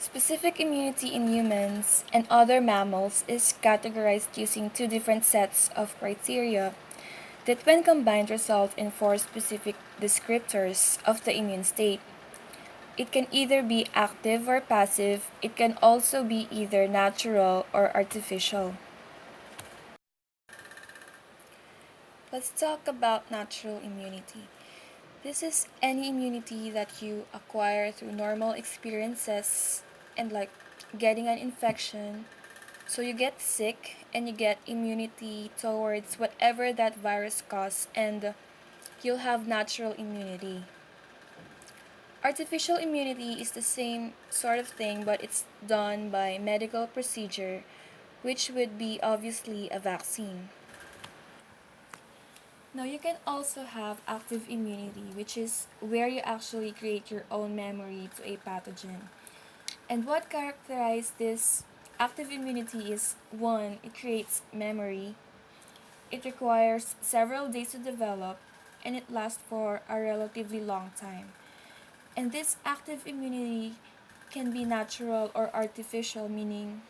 Specific immunity in humans and other mammals is categorized using two different sets of criteria that, when combined, result in four specific descriptors of the immune state. It can either be active or passive. It can also be either natural or artificial. Let's talk about natural immunity. This is any immunity that you acquire through normal experiences and like getting an infection. So you get sick and you get immunity towards whatever that virus caused, and you'll have natural immunity. Artificial immunity is the same sort of thing, but it's done by medical procedure, which would be obviously a vaccine. Now, you can also have active immunity, which is where you actually create your own memory to a pathogen. And what characterizes this active immunity is one, it creates memory. It requires several days to develop, and it lasts for a relatively long time. And this active immunity can be natural or artificial, meaning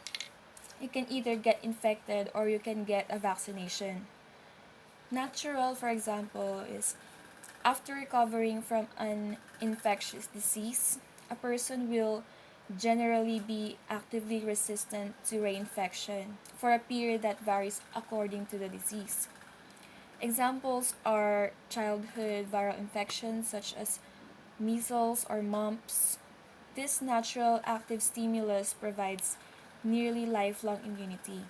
you can either get infected or you can get a vaccination. Natural, for example, is after recovering from an infectious disease, a person will generally be actively resistant to reinfection for a period that varies according to the disease. Examples are childhood viral infections such as measles or mumps. This natural active stimulus provides nearly lifelong immunity.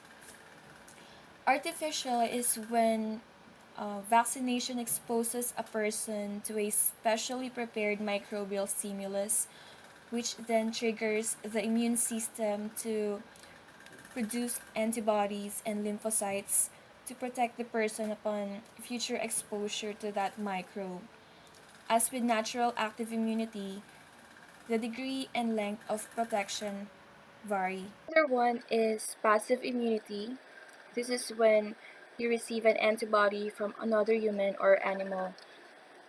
Artificial is when vaccination exposes a person to a specially prepared microbial stimulus, which then triggers the immune system to produce antibodies and lymphocytes to protect the person upon future exposure to that microbe. As with natural active immunity, the degree and length of protection vary. Another one is passive immunity. This is when you receive an antibody from another human or animal.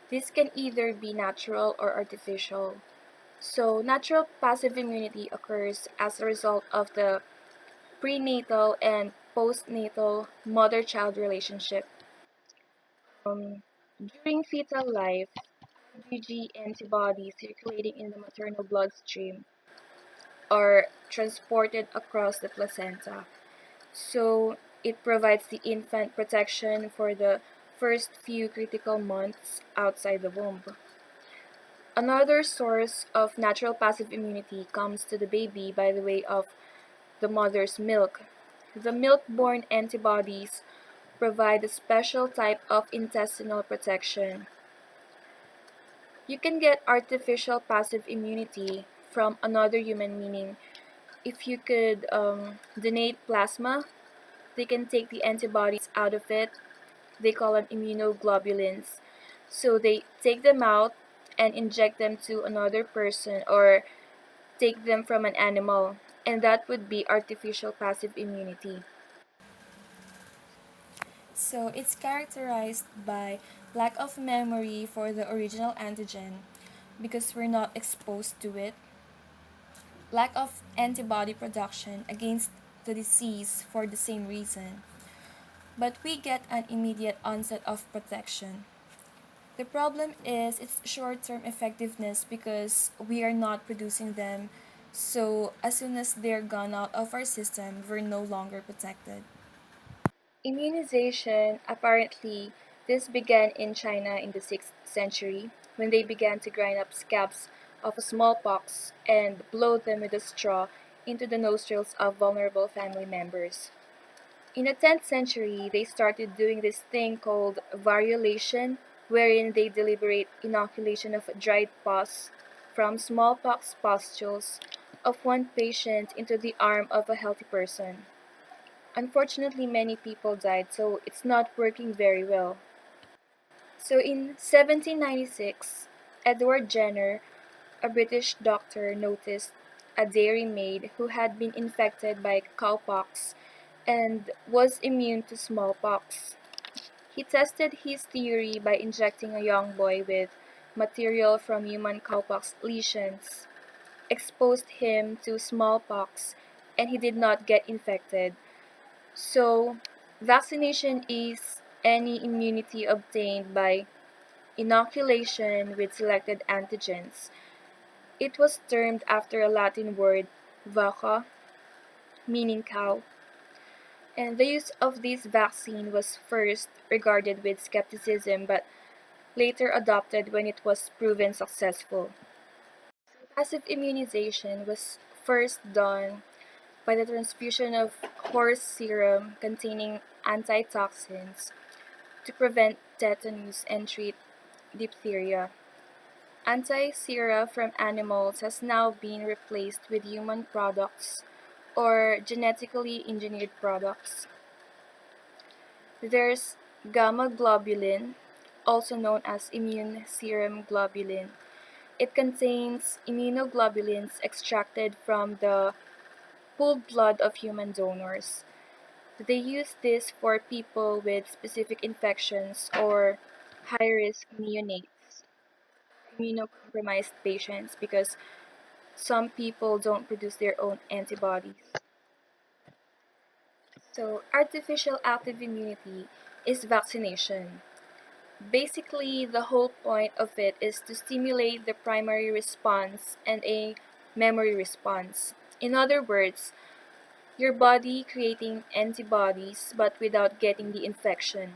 This can either be natural or artificial. So, natural passive immunity occurs as a result of the prenatal and postnatal mother child relationship. During fetal life, IgG antibodies circulating in the maternal bloodstream are transported across the placenta. So, it provides the infant protection for the first few critical months outside the womb. Another source of natural passive immunity comes to the baby by the way of the mother's milk. The milk-borne antibodies provide a special type of intestinal protection. You can get artificial passive immunity from another human, meaning if you could donate plasma, they can take the antibodies out of it. They call them immunoglobulins. So they take them out and inject them to another person or take them from an animal, and that would be artificial passive immunity. So it's characterized by lack of memory for the original antigen because we're not exposed to it, lack of antibody production against the disease for the same reason, but we get an immediate onset of protection. The problem is its short term effectiveness because we are not producing them, so as soon as they're gone out of our system, we're no longer protected. Immunization, apparently, this began in China in the 6th century when they began to grind up scabs of smallpox and blow them with a straw into the nostrils of vulnerable family members. In the 10th century, they started doing this thing called variolation, wherein they deliberate inoculation of dried pus from smallpox pustules of one patient into the arm of a healthy person. Unfortunately, many people died, so it's not working very well. So in 1796, Edward Jenner, a British doctor, noticed a dairymaid who had been infected by cowpox and was immune to smallpox. He tested his theory by injecting a young boy with material from human cowpox lesions. exposed him to smallpox and he did not get infected. So, vaccination is any immunity obtained by inoculation with selected antigens. It was termed after a Latin word, vacca, meaning cow, and the use of this vaccine was first regarded with skepticism but later adopted when it was proven successful. Passive immunization was first done by the transfusion of horse serum containing antitoxins to prevent tetanus and treat diphtheria. Anti-sera from animals has now been replaced with human products or genetically engineered products. There's gamma globulin, also known as immune serum globulin. It contains immunoglobulins extracted from the pooled blood of human donors. They use this for people with specific infections or high-risk neonates, immunocompromised patients, because some people don't produce their own antibodies. So, artificial active immunity is vaccination. Basically, the whole point of it is to stimulate the primary response and a memory response. In other words, your body creating antibodies but without getting the infection.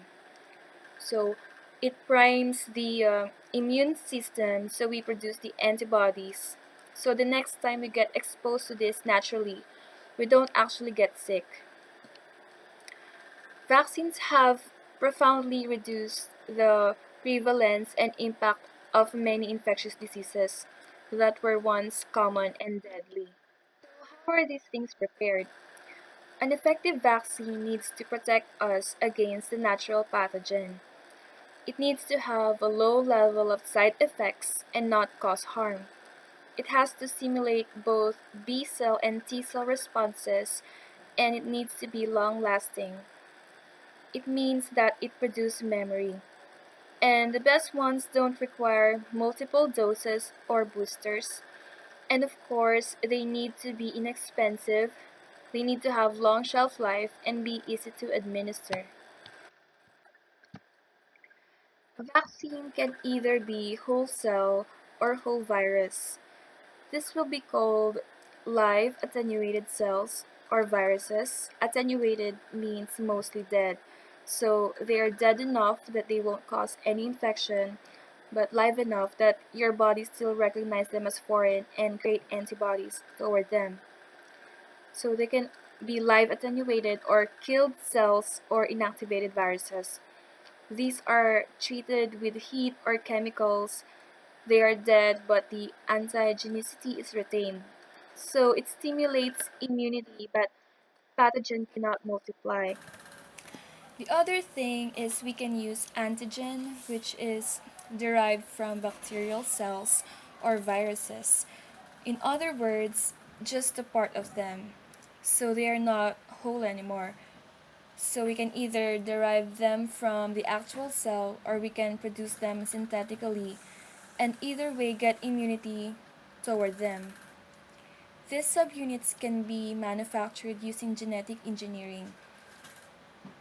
So, it primes the immune system so we produce the antibodies. So, the next time we get exposed to this naturally, we don't actually get sick. Vaccines have profoundly reduced the prevalence and impact of many infectious diseases that were once common and deadly. How are these things prepared? An effective vaccine needs to protect us against the natural pathogen. It needs to have a low level of side effects and not cause harm. It has to stimulate both B cell and T cell responses, and it needs to be long lasting. It means that it produces memory. And the best ones don't require multiple doses or boosters. And of course, they need to be inexpensive, they need to have long shelf life, and be easy to administer. A vaccine can either be whole cell or whole virus. This will be called live attenuated cells or viruses. Attenuated means mostly dead. So they are dead enough that they won't cause any infection, but live enough that your body still recognizes them as foreign and create antibodies toward them. So they can be live attenuated or killed cells or inactivated viruses. These are treated with heat or chemicals. They are dead, but the antigenicity is retained. So it stimulates immunity, but pathogen cannot multiply. The other thing is we can use antigen, which is derived from bacterial cells or viruses. In other words, just a part of them. So they are not whole anymore. So we can either derive them from the actual cell or we can produce them synthetically and either way get immunity toward them. These subunits can be manufactured using genetic engineering.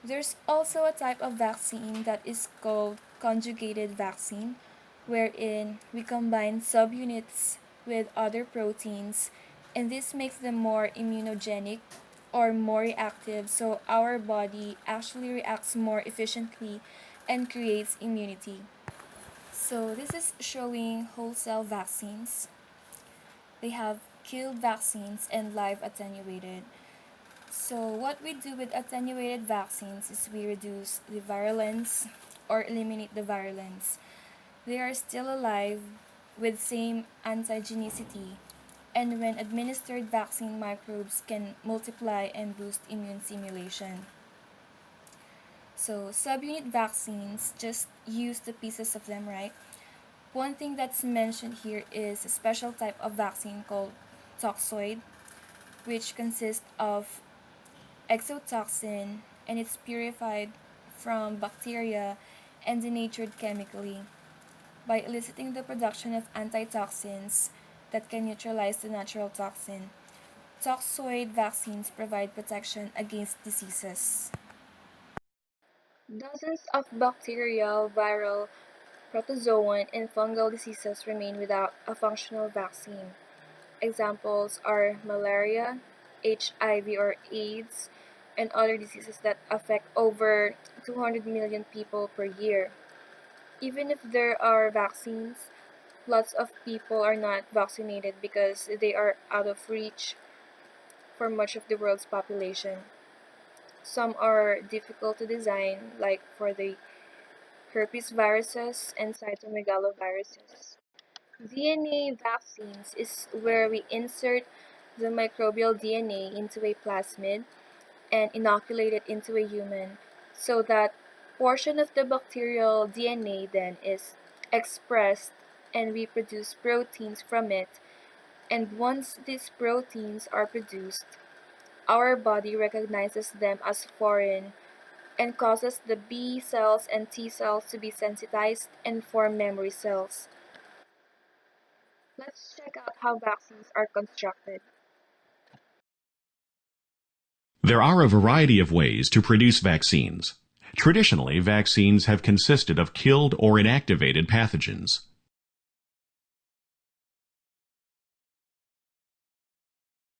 There's also a type of vaccine that is called conjugated vaccine, wherein we combine subunits with other proteins, and this makes them more immunogenic or more reactive, so our body actually reacts more efficiently and creates immunity. So, this is showing whole cell vaccines. They have killed vaccines and live attenuated. So what we do with attenuated vaccines is we reduce the virulence or eliminate the virulence. They are still alive with same antigenicity, and when administered vaccine microbes can multiply and boost immune stimulation. So subunit vaccines, just use the pieces of them, right? One thing that's mentioned here is a special type of vaccine called toxoid, which consists of exotoxin, and it's purified from bacteria and denatured chemically by eliciting the production of antitoxins. that can neutralize the natural toxin. Toxoid vaccines provide protection against diseases. Dozens of bacterial, viral, protozoan, and fungal diseases remain without a functional vaccine. Examples are malaria, HIV or AIDS, and other diseases that affect over 200 million people per year. Even if there are vaccines, lots of people are not vaccinated because they are out of reach for much of the world's population. Some are difficult to design, like for the herpes viruses and cytomegaloviruses. DNA vaccines is where we insert the microbial DNA into a plasmid and inoculate it into a human so that portion of the bacterial DNA then is expressed and we produce proteins from it. And once these proteins are produced, our body recognizes them as foreign and causes the B cells and T cells to be sensitized and form memory cells. Let's check out how vaccines are constructed. There are a variety of ways to produce vaccines. Traditionally, vaccines have consisted of killed or inactivated pathogens.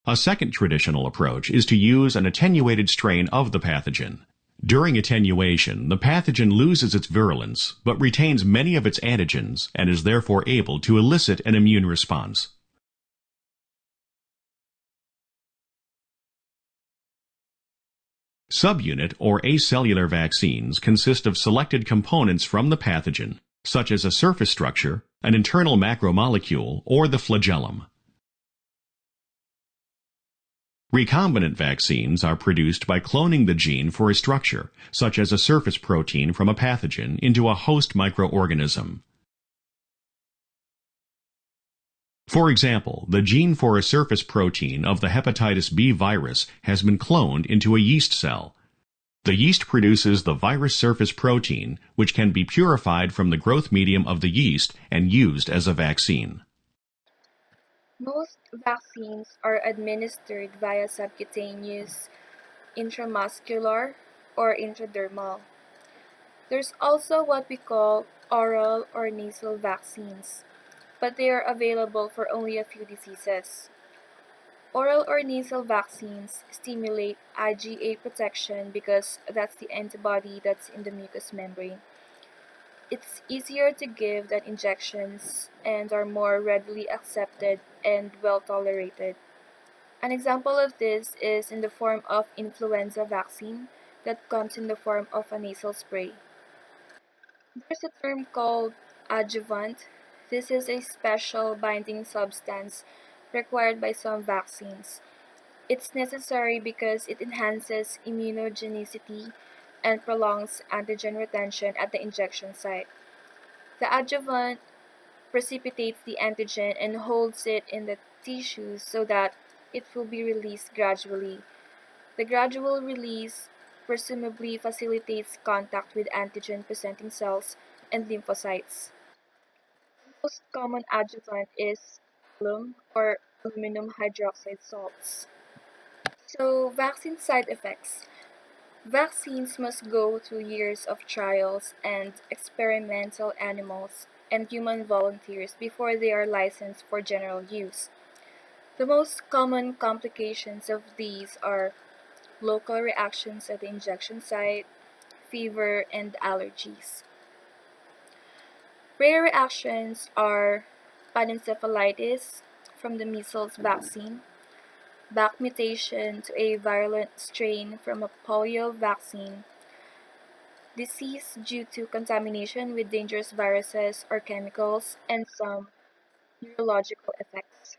A second traditional approach is to use an attenuated strain of the pathogen. During attenuation, the pathogen loses its virulence, but retains many of its antigens and is therefore able to elicit an immune response. Subunit or acellular vaccines consist of selected components from the pathogen, such as a surface structure, an internal macromolecule, or the flagellum. Recombinant vaccines are produced by cloning the gene for a structure, such as a surface protein from a pathogen, into a host microorganism. For example, the gene for a surface protein of the hepatitis B virus has been cloned into a yeast cell. The yeast produces the virus surface protein, which can be purified from the growth medium of the yeast and used as a vaccine. Most vaccines are administered via subcutaneous, intramuscular, or intradermal. There's also what we call oral or nasal vaccines, but they are available for only a few diseases. Oral or nasal vaccines stimulate IgA protection because that's the antibody that's in the mucous membrane. It's easier to give than injections and are more readily accepted and well tolerated. An example of this is in the form of influenza vaccine that comes in the form of a nasal spray. There's a term called adjuvant. This is a special binding substance required by some vaccines. It's necessary because it enhances immunogenicity and prolongs antigen retention at the injection site. The adjuvant precipitates the antigen and holds it in the tissues so that it will be released gradually. The gradual release presumably facilitates contact with antigen-presenting cells and lymphocytes. The most common adjuvant is alum or aluminum hydroxide salts. So, vaccine side effects. Vaccines must go through years of trials and experimental animals and human volunteers before they are licensed for general use. The most common complications of these are local reactions at the injection site, fever, and allergies. Rare reactions are panencephalitis from the measles vaccine, back mutation to a virulent strain from a polio vaccine, disease due to contamination with dangerous viruses or chemicals, and some neurological effects.